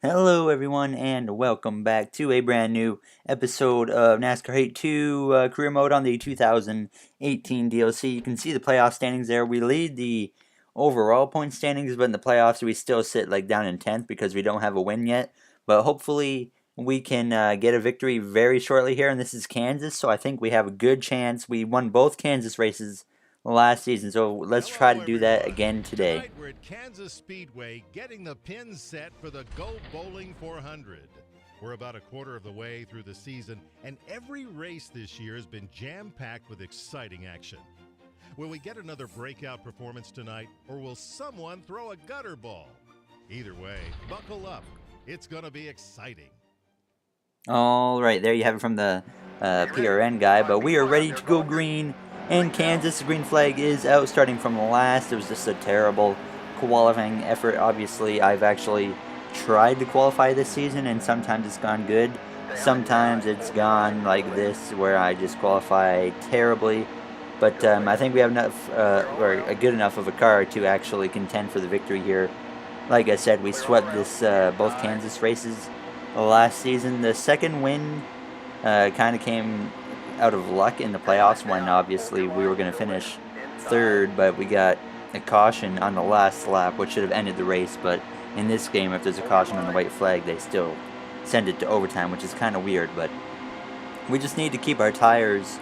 Hello everyone and welcome back to a brand new episode of NASCAR Hate 2 Career Mode on the 2018 DLC. You can see the playoff standings there. We lead the overall point standings, but in the playoffs we still sit down in 10th because we don't have a win yet. But hopefully we can get a victory very shortly here, and this is Kansas, so I think we have a good chance. We won both Kansas races last season, so let's try to do that again today. Tonight we're at Kansas Speedway getting the pins set for the Go Bowling 400. We're about a quarter of the way through the season, and every race this year has been jam-packed with exciting action. Will we get another breakout performance tonight, or will someone throw a gutter ball? Either way, buckle up. It's going to be exciting. All right, there you have it from the PRN guy, but we are ready to go green. In Kansas, the green flag is out starting from last. It was just a terrible qualifying effort. Obviously, I've actually tried to qualify this season, and sometimes it's gone good. Sometimes it's gone like this, where I just qualify terribly. But I think we have enough, or a good enough of a car to actually contend for the victory here. Like I said, we swept both Kansas races last season. The second win kind of came out of luck in the playoffs when obviously we were going to finish third, but we got a caution on the last lap, which should have ended the race. But in this game, if there's a caution on the white flag, they still send it to overtime, which is kind of weird. But we just need to keep our tires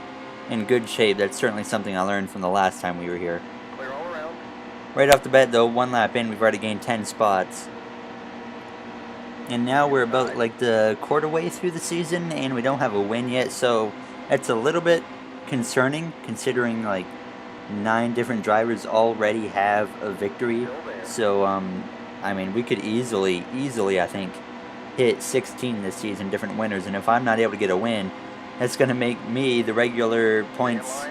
in good shape. That's certainly something I learned from the last time we were here. Right off the bat, though, one lap in, we've already gained 10 spots. And now we're about the quarter way through the season, and we don't have a win yet, so it's a little bit concerning considering 9 different drivers already have a victory. So I mean, we could easily I think hit 16 this season, different winners, and if I'm not able to get a win, that's going to make me the regular points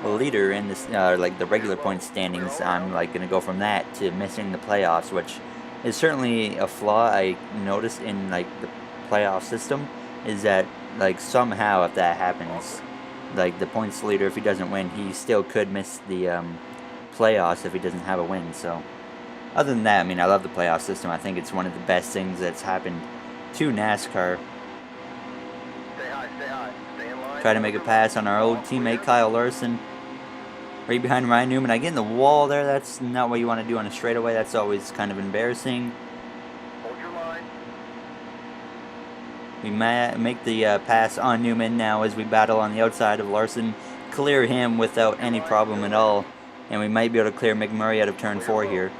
leader in this the regular points standings. I'm going to go from that to missing the playoffs, which is certainly a flaw I noticed in the playoff system, is that somehow if that happens, the points leader, if he doesn't win, he still could miss the playoffs if he doesn't have a win. So other than that, I mean, I love the playoff system. I think it's one of the best things that's happened to NASCAR. Try to make a pass on our old teammate Kyle Larson, right behind Ryan Newman. I get in the wall there. That's not what you want to do on a straightaway. That's always kind of embarrassing. We make the pass on Newman now as we battle on the outside of Larson. Clear him without any problem at all. And we might be able to clear McMurray out of turn 4 here.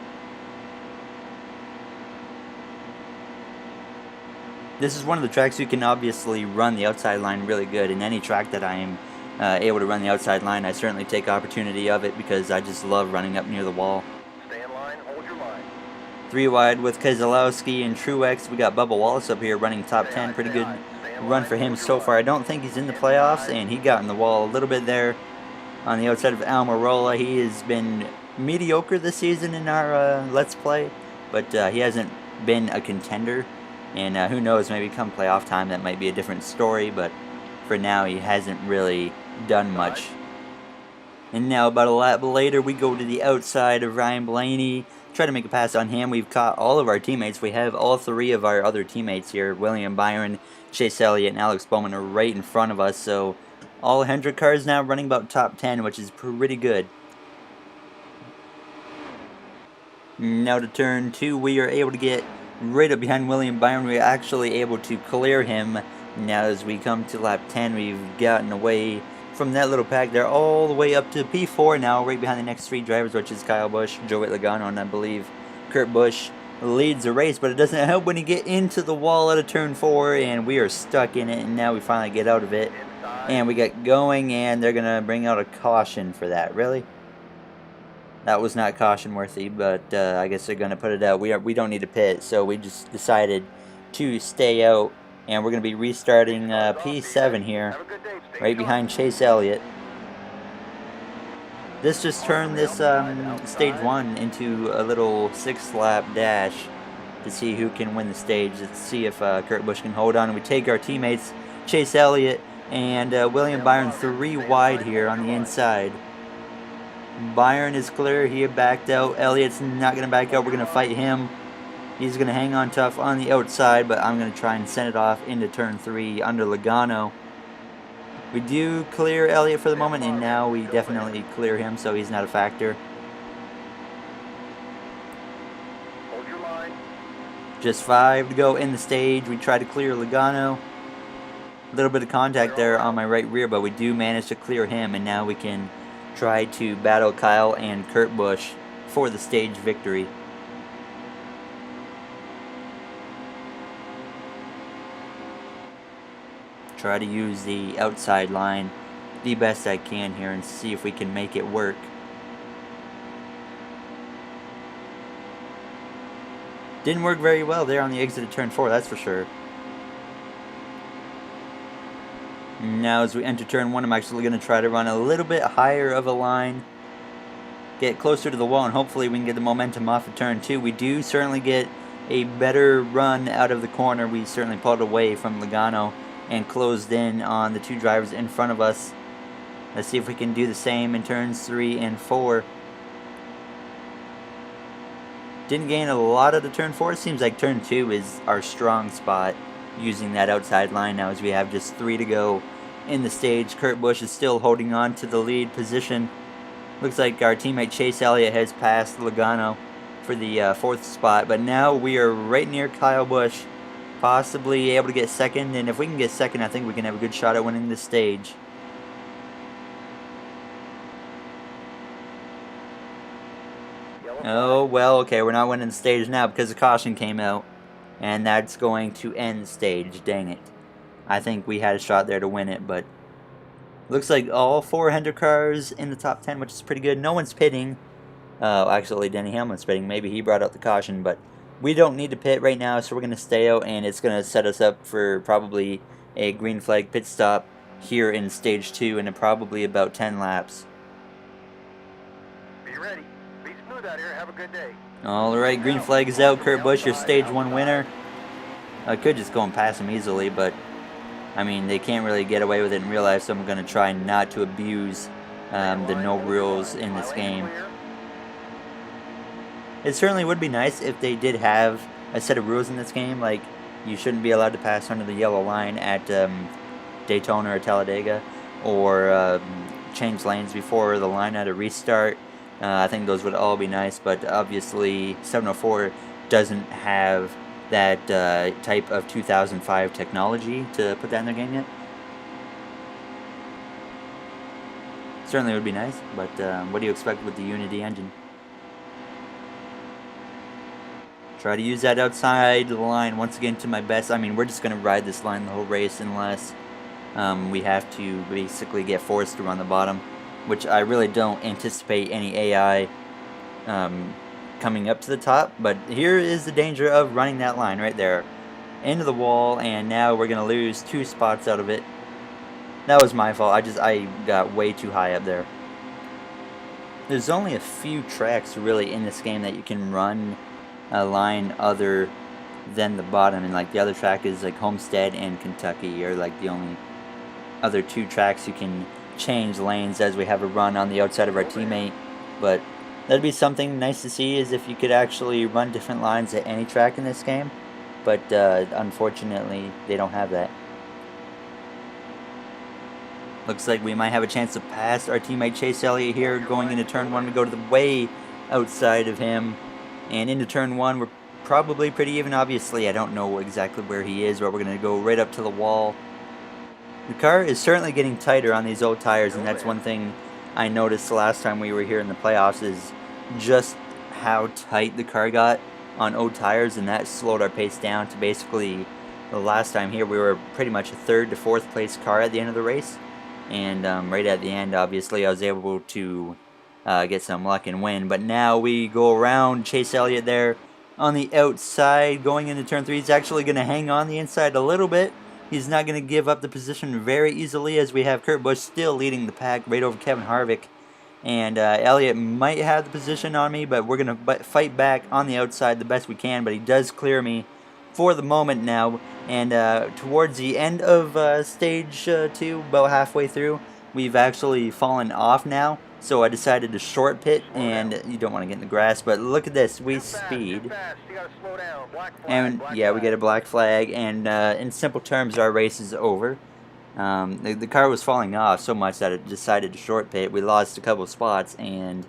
This is one of the tracks you can obviously run the outside line really good. In any track that I am able to run the outside line, I certainly take opportunity of it because I just love running up near the wall. 3 wide with Keselowski and Truex. We got Bubba Wallace up here running top 10. Pretty good run for him so far. I don't think he's in the playoffs, and he got in the wall a little bit there on the outside of Almirola. He has been mediocre this season in our Let's Play, but he hasn't been a contender. And who knows, maybe come playoff time that might be a different story, but for now he hasn't really done much. And now about a lap later, we go to the outside of Ryan Blaney. Try to make a pass on him. We've caught all of our teammates. We have all 3 of our other teammates here. William Byron, Chase Elliott, and Alex Bowman are right in front of us. So all Hendrick cars now running about top 10, which is pretty good. Now to turn 2, we are able to get right up behind William Byron. We're actually able to clear him. Now as we come to lap 10, we've gotten away from that little pack there all the way up to P4 now, right behind the next 3 drivers, which is Kyle Busch, Joey Logano, and I believe Kurt Busch leads the race, but it doesn't help when you get into the wall at a turn 4, and we are stuck in it, and now we finally get out of it, and we get going, and they're going to bring out a caution for that. Really? That was not caution worthy, but I guess they're going to put it out. We don't need to pit, so we just decided to stay out, and we're going to be restarting P7 here, right behind Chase Elliott. This just turned this stage 1 into a little 6-lap dash to see who can win the stage. Let's see if Kurt Busch can hold on. We take our teammates, Chase Elliott and William Byron, 3 wide here on the inside. Byron is clear. He backed out. Elliott's not going to back out. We're going to fight him. He's going to hang on tough on the outside, but I'm going to try and send it off into turn 3 under Logano. We do clear Elliott for the moment, and now we definitely clear him, so he's not a factor. Hold your line. Just 5 to go in the stage. We try to clear Logano. A little bit of contact there on my right rear, but we do manage to clear him, and now we can try to battle Kyle and Kurt Busch for the stage victory. Try to use the outside line the best I can here and see if we can make it work. Didn't work very well there on the exit of turn 4, that's for sure. Now as we enter turn 1, I'm actually going to try to run a little bit higher of a line. Get closer to the wall, and hopefully we can get the momentum off of turn 2. We do certainly get a better run out of the corner. We certainly pulled away from Logano and closed in on the 2 drivers in front of us. Let's see if we can do the same in turns 3 and 4. Didn't gain a lot out of turn 4. It seems like turn 2 is our strong spot, using that outside line now as we have just 3 to go in the stage. Kurt Busch is still holding on to the lead position. Looks like our teammate Chase Elliott has passed Logano for the 4th spot, but now we are right near Kyle Busch, possibly able to get 2nd, and if we can get 2nd, I think we can have a good shot at winning this stage. Oh, well, okay, we're not winning the stage now because the caution came out, and that's going to end the stage. Dang it. I think we had a shot there to win it, but looks like all 4 Hendrick cars in the top 10, which is pretty good. No one's pitting. Actually, Denny Hamlin's pitting. Maybe he brought out the caution, but we don't need to pit right now, so we're going to stay out, and it's going to set us up for probably a green flag pit stop here in stage 2 in probably about 10 laps. Be ready. Be smooth out here. Have a good day. Alright, green flag is out. Kurt Busch, your stage 1 winner. I could just go and pass him easily, but I mean, they can't really get away with it in real life, so I'm going to try not to abuse the no rules in this game. It certainly would be nice if they did have a set of rules in this game, like you shouldn't be allowed to pass under the yellow line at Daytona or Talladega, or change lanes before the line at a restart. I think those would all be nice, but obviously 704 doesn't have that type of 2005 technology to put that in their game yet. Certainly would be nice, but what do you expect with the Unity engine? Try to use that outside line once again to my best. I mean, we're just going to ride this line the whole race unless we have to basically get forced to run the bottom, which I really don't anticipate any AI coming up to the top. But here is the danger of running that line right there into the wall, and now we're going to lose 2 spots out of it. That was my fault. I got way too high up there. There's only a few tracks really in this game that you can run a line other than the bottom, and like the other track is like Homestead and Kentucky are like the only other 2 tracks you can change lanes as we have a run on the outside of our teammate. But that'd be something nice to see, is if you could actually run different lines at any track in this game, but unfortunately they don't have that. Looks like we might have a chance to pass our teammate Chase Elliott here going into turn 1. We go to the way outside of him, and into turn 1 we're probably pretty even. Obviously I don't know exactly where he is, but we're going to go right up to the wall. The car is certainly getting tighter on these old tires, and that's one thing I noticed the last time we were here in the playoffs, is just how tight the car got on old tires, and that slowed our pace down to basically the last time here we were pretty much a 3rd to 4th place car at the end of the race. And right at the end, obviously, I was able to get some luck and win. But now we go around Chase Elliott there on the outside going into turn 3. He's actually going to hang on the inside a little bit. He's not going to give up the position very easily, as we have Kurt Busch still leading the pack right over Kevin Harvick. And Elliott might have the position on me, but we're going to fight back on the outside the best we can. But he does clear me for the moment now. And towards the end of stage 2, about halfway through, we've actually fallen off now. So I decided to short pit, and you don't want to get in the grass, but look at this, we Too speed. fast. You gotta slow down. Black flag, And black yeah, we flag. get a black flag, and in simple terms, our race is over. The car was falling off so much that it decided to short pit. We lost a couple spots, and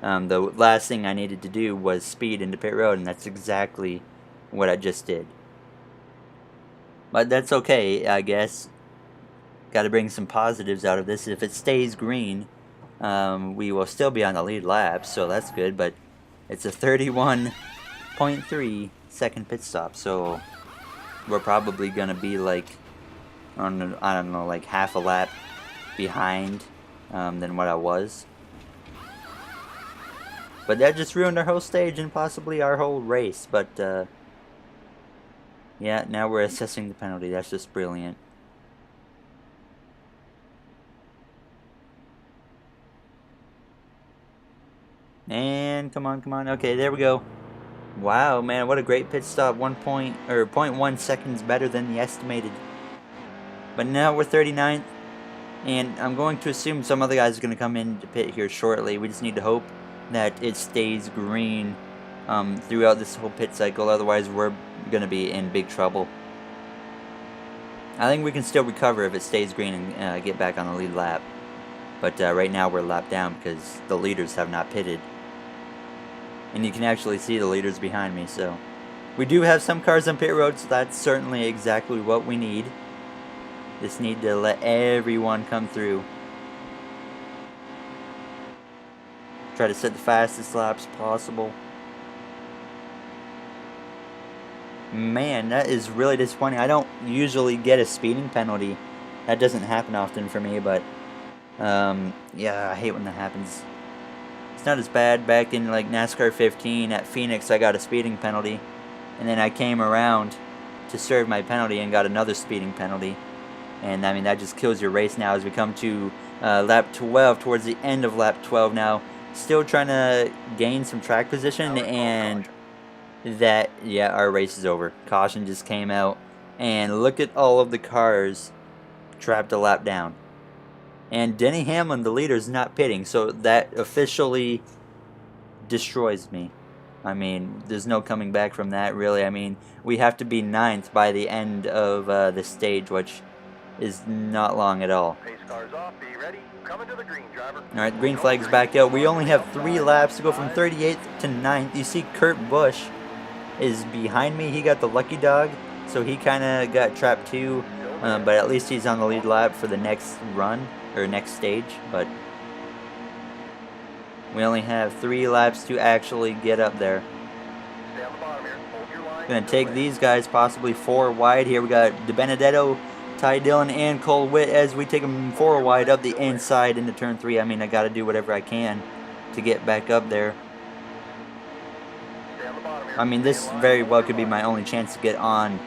the last thing I needed to do was speed into pit road, and that's exactly what I just did. But that's okay, I guess. Got to bring some positives out of this. If it stays green, we will still be on the lead lap, so that's good. But it's a 31.3 second pit stop, so we're probably gonna be like on, I don't know, like half a lap behind than what I was. But that just ruined our whole stage and possibly our whole race. But yeah, now we're assessing the penalty. That's just brilliant. And come on, come on. Okay, there we go. Wow, man, what a great pit stop. 0.1 seconds better than the estimated. But now we're 39th, and I'm going to assume some other guys are going to come in to pit here shortly. We just need to hope that it stays green throughout this whole pit cycle. Otherwise, we're going to be in big trouble. I think we can still recover if it stays green and get back on the lead lap. But right now we're lapped down because the leaders have not pitted. And you can actually see the leaders behind me, so we do have some cars on pit road, so that's certainly exactly what we need. Just need to let everyone come through. Try to set the fastest laps possible. Man, that is really disappointing. I don't usually get a speeding penalty. That doesn't happen often for me, but yeah, I hate when that happens. It's not as bad. Back in like NASCAR 15 at Phoenix, I got a speeding penalty, and then I came around to serve my penalty and got another speeding penalty. And I mean, that just kills your race now as we come to lap 12, towards the end of lap 12 now. Still trying to gain some track position, and that, yeah, our race is over. Caution just came out, and look at all of the cars trapped a lap down. And Denny Hamlin, the leader, is not pitting, so that officially destroys me. I mean, there's no coming back from that, really. I mean, we have to be 9th by the end of the stage, which is not long at all. Pace cars off. Be ready. Coming to the green, driver. Alright, the green flag's back out. We only have 3 laps to go from 38th to 9th. You see Kurt Busch is behind me. He got the lucky dog, so he kind of got trapped too. But at least he's on the lead lap for the next run, or next stage. But we only have 3 laps to actually get up there. Stay on the bottom here. Hold your line. Gonna take these guys possibly 4 wide here. We got DiBenedetto, Ty Dillon, and Cole Witt as we take them 4 wide up the inside into turn 3. I mean, I gotta do whatever I can to get back up there. Stay on the bottom here. I mean, this very well could be my only chance to get on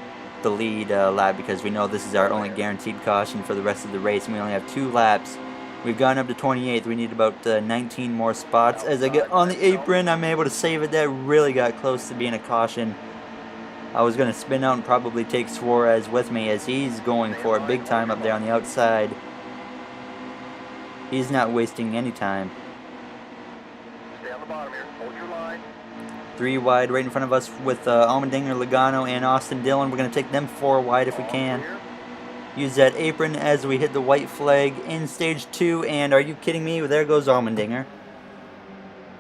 the lead lap, because we know this is our only guaranteed caution for the rest of the race, and we only have 2 laps. We've gone up to 28th. We need about 19 more spots. As I get on the apron, I'm able to save it. That really got close to being a caution. I was going to spin out and probably take Suarez with me, as he's going for it big time up there on the outside. He's not wasting any time. Stay on the bottom here. Hold your line. 3 wide right in front of us with Allmendinger, Logano, and Austin Dillon. We're going to take them 4 wide if we can. Use that apron as we hit the white flag in stage 2. And are you kidding me? There goes Allmendinger.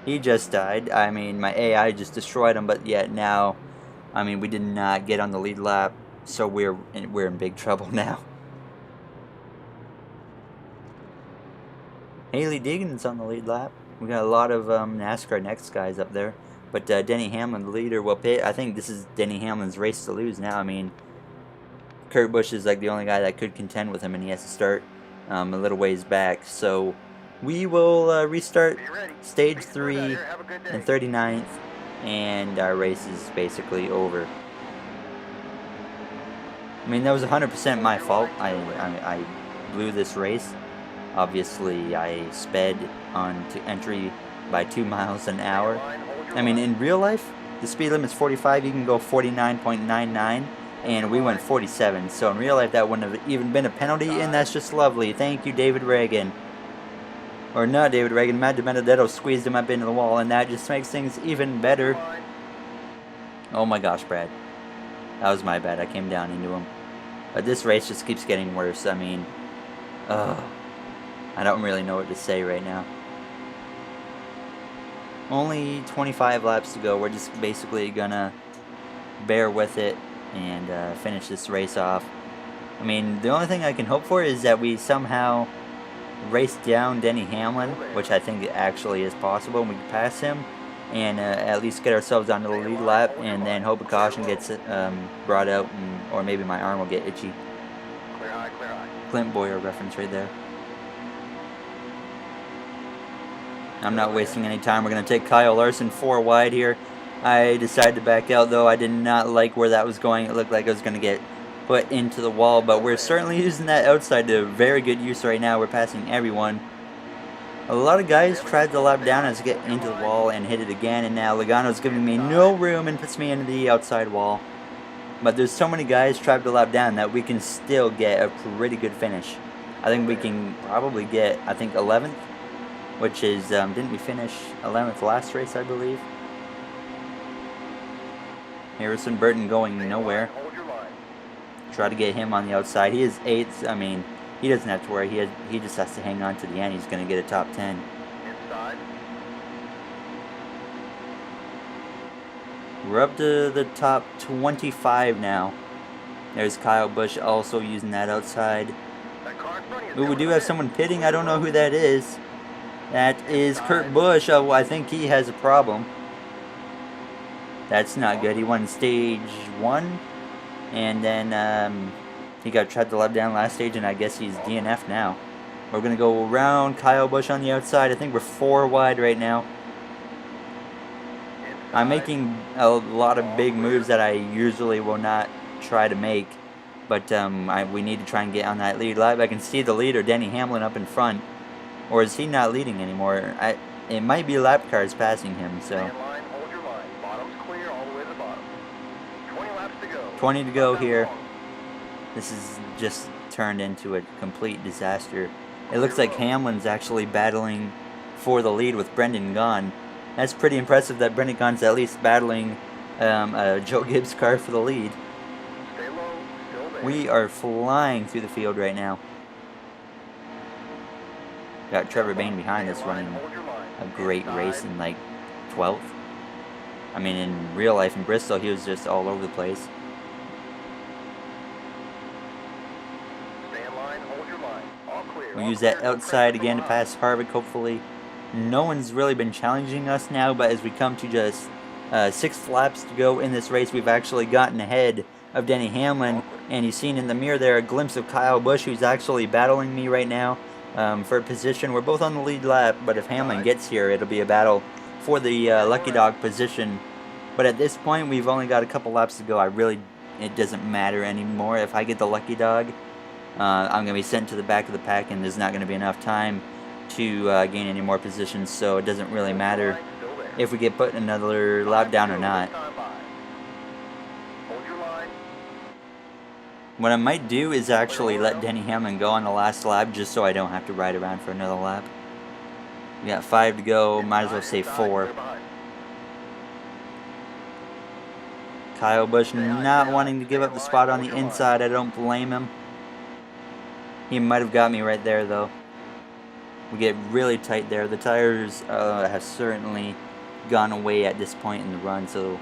He just died. I mean, my AI just destroyed him. But yet now, I mean, we did not get on the lead lap, so we're in big trouble now. Haley Deegan's on the lead lap. We got a lot of NASCAR Next guys up there. But Denny Hamlin, the leader, will pit. I think this is Denny Hamlin's race to lose now. I mean, Kurt Busch is like the only guy that could contend with him, and he has to start a little ways back. So we will restart stage 3 and 39th, and our race is basically over. I mean, that was 100% my fault. I blew this race. Obviously, I sped on to entry by 2 miles an hour. I mean, in real life, the speed limit is 45. You can go 49.99, and we went 47. So in real life, that wouldn't have even been a penalty, and that's just lovely. Thank you, David Reagan. Or not David Reagan, Matt DiBenedetto squeezed him up into the wall, and that just makes things even better. Oh my gosh, Brad. That was my bad. I came down into him. But this race just keeps getting worse. I mean, I don't really know what to say right now. Only 25 laps to go. We're just basically gonna bear with it and finish this race off. I mean, the only thing I can hope for is that we somehow race down Denny Hamlin, which I think actually is possible, and we can pass him and at least get ourselves onto the lead lap, and then hope a caution gets brought out, or maybe my arm will get itchy. Clear high, clear high. Clint Boyer reference right there. I'm not wasting any time. We're going to take Kyle Larson 4 wide here. I decided to back out, though. I did not like where that was going. It looked like it was going to get put into the wall, but we're certainly using that outside to very good use right now. We're passing everyone. A lot of guys tried to lap down as I get into the wall and hit it again, and now Logano's giving me no room and puts me into the outside wall. But there's so many guys tried to lap down that we can still get a pretty good finish. I think we can probably get, 11th, which is, didn't we finish 11th last race, I believe? Harrison Burton going nowhere. Hold your line. Try to get him on the outside. He is 8th. I mean, he doesn't have to worry. He just has to hang on to the end. He's going to get a top 10. Inside. We're up to the top 25 now. There's Kyle Busch also using that outside. That car in front of you is Ooh, we coming do in. have someone pitting. I don't know who that is. That is Kurt Busch. Oh, I think he has a problem. That's not good. He won stage 1. And then he got tried to lap down last stage, and I guess he's DNF now. We're going to go around Kyle Busch on the outside. I think we're 4 wide right now. I'm making a lot of big moves that I usually will not try to make. But we need to try and get on that lead lap. I can see the leader, Denny Hamlin, up in front. Or is he not leading anymore? It might be lap cars passing him, so. Stay in line, hold your line. Bottom's clear all the way to the bottom. 20 laps to go. 20 to go Not that here. long. This is just turned into a complete disaster. It looks like Hamlin's actually battling for the lead with Brendan Gaughan. That's pretty impressive that Brendan Gaughan's at least battling a Joe Gibbs car for the lead. Stay low, still there. We are flying through the field right now. Got Trevor Bayne behind us running Hold your line. a great Inside. race in like 12th. I mean, in real life in Bristol, he was just all over the place. Stay in line, hold your line. All clear. We all use clear. that No outside crash again to from pass Harvick, hopefully. No one's really been challenging us now, but as we come to just 6 laps to go in this race, we've actually gotten ahead of Denny Hamlin. And you've seen in the mirror there a glimpse of Kyle Busch, who's actually battling me right now for a position. We're both on the lead lap, but if Hamlin gets here, it'll be a battle for the lucky dog position. But at this point, we've only got a couple laps to go. It doesn't matter anymore. If I get the lucky dog, I'm going to be sent to the back of the pack, and there's not going to be enough time to gain any more positions, so it doesn't really matter Still there. if we get put another lap down or not. Time by. Hold your line. What I might do is actually let Denny Hamlin go on the last lap just so I don't have to ride around for another lap. We got 5 to go, might as well say 4. Kyle Busch not wanting to give up the spot on the inside. I don't blame him. He might have got me right there, though. We get really tight there. The tires have certainly gone away at this point in the run, so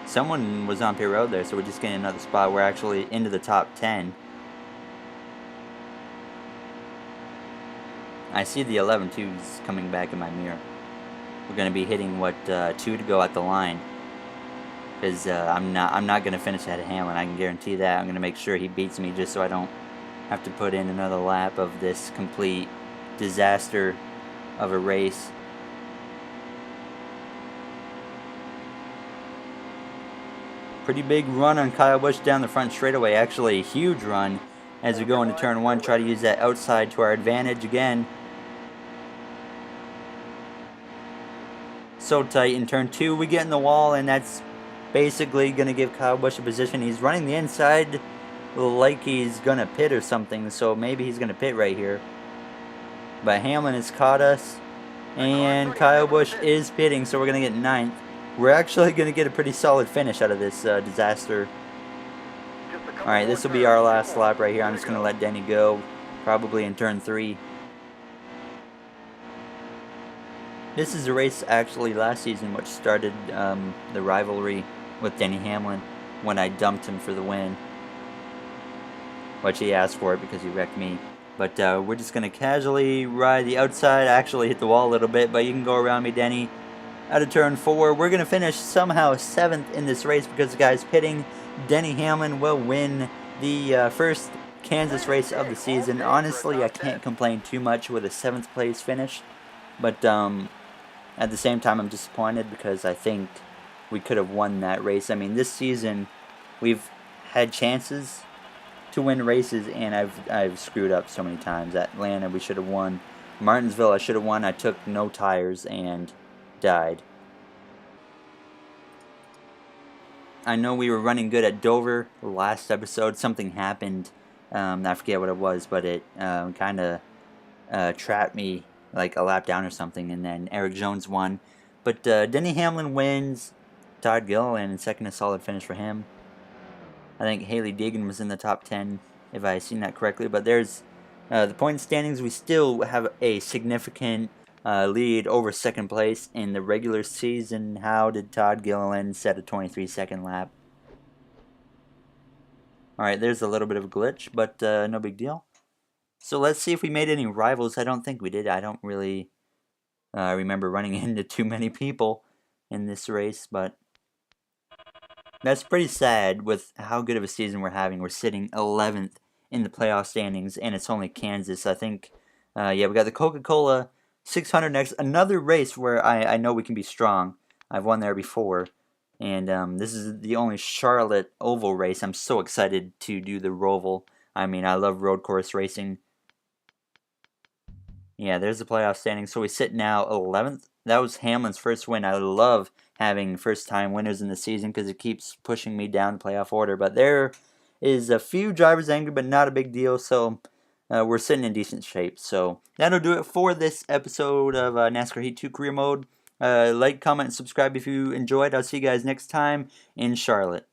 someone was on pit road there, so we're just getting another spot. We're actually into the top 10. I see the 11.2s coming back in my mirror. We're going to be hitting, 2 to go at the line. Because I'm not going to finish ahead of Hamlin. I can guarantee that. I'm going to make sure he beats me just so I don't have to put in another lap of this complete disaster of a race. Pretty big run on Kyle Busch down the front straightaway. Actually, a huge run as we go into turn 1. Try to use that outside to our advantage again. So tight in turn 2. We get in the wall, and that's basically going to give Kyle Busch a position. He's running the inside like he's going to pit or something, so maybe he's going to pit right here. But Hamlin has caught us, and Kyle Busch is pitting, so we're going to get 9th. We're actually going to get a pretty solid finish out of this disaster. Alright, this will be our last lap right here. I'm just going to let Denny go, probably in turn 3. This is a race actually last season which started the rivalry with Denny Hamlin when I dumped him for the win. Which he asked for it because he wrecked me. But we're just going to casually ride the outside. I actually hit the wall a little bit, but you can go around me, Denny. Out of turn 4, we're going to finish somehow 7th in this race because the guy's pitting. Denny Hamlin will win the first Kansas race of the season. Honestly, I can't complain too much with a 7th place finish. But at the same time, I'm disappointed because I think we could have won that race. I mean, this season, we've had chances to win races, and I've screwed up so many times. Atlanta, we should have won. Martinsville, I should have won. I took no tires and died. I know we were running good at Dover last episode. Something happened. I forget what it was, but it kind of trapped me like a lap down or something, and then Eric Jones won. But Denny Hamlin wins. Todd Gilliland in second, a solid finish for him. I think Haley Deegan was in the top 10, if I seen that correctly. But there's the point standings. We still have a significant lead over second place in the regular season. How did Todd Gilliland set a 23-second lap? Alright, there's a little bit of a glitch, but no big deal. So let's see if we made any rivals. I don't think we did. I don't really remember running into too many people in this race, but that's pretty sad with how good of a season we're having. We're sitting 11th in the playoff standings, and it's only Kansas. I think, yeah, we got the Coca-Cola 600 next. Another race where I know we can be strong. I've won there before. And this is the only Charlotte Oval race. I'm so excited to do the Roval. I mean, I love road course racing. Yeah, there's the playoff standings. So we sit now 11th. That was Hamlin's first win. I love having first-time winners in the season because it keeps pushing me down the playoff order. But there is a few drivers angry, but not a big deal. So we're sitting in decent shape. So that'll do it for this episode of NASCAR Heat 2 Career Mode. Like, comment, and subscribe if you enjoyed. I'll see you guys next time in Charlotte.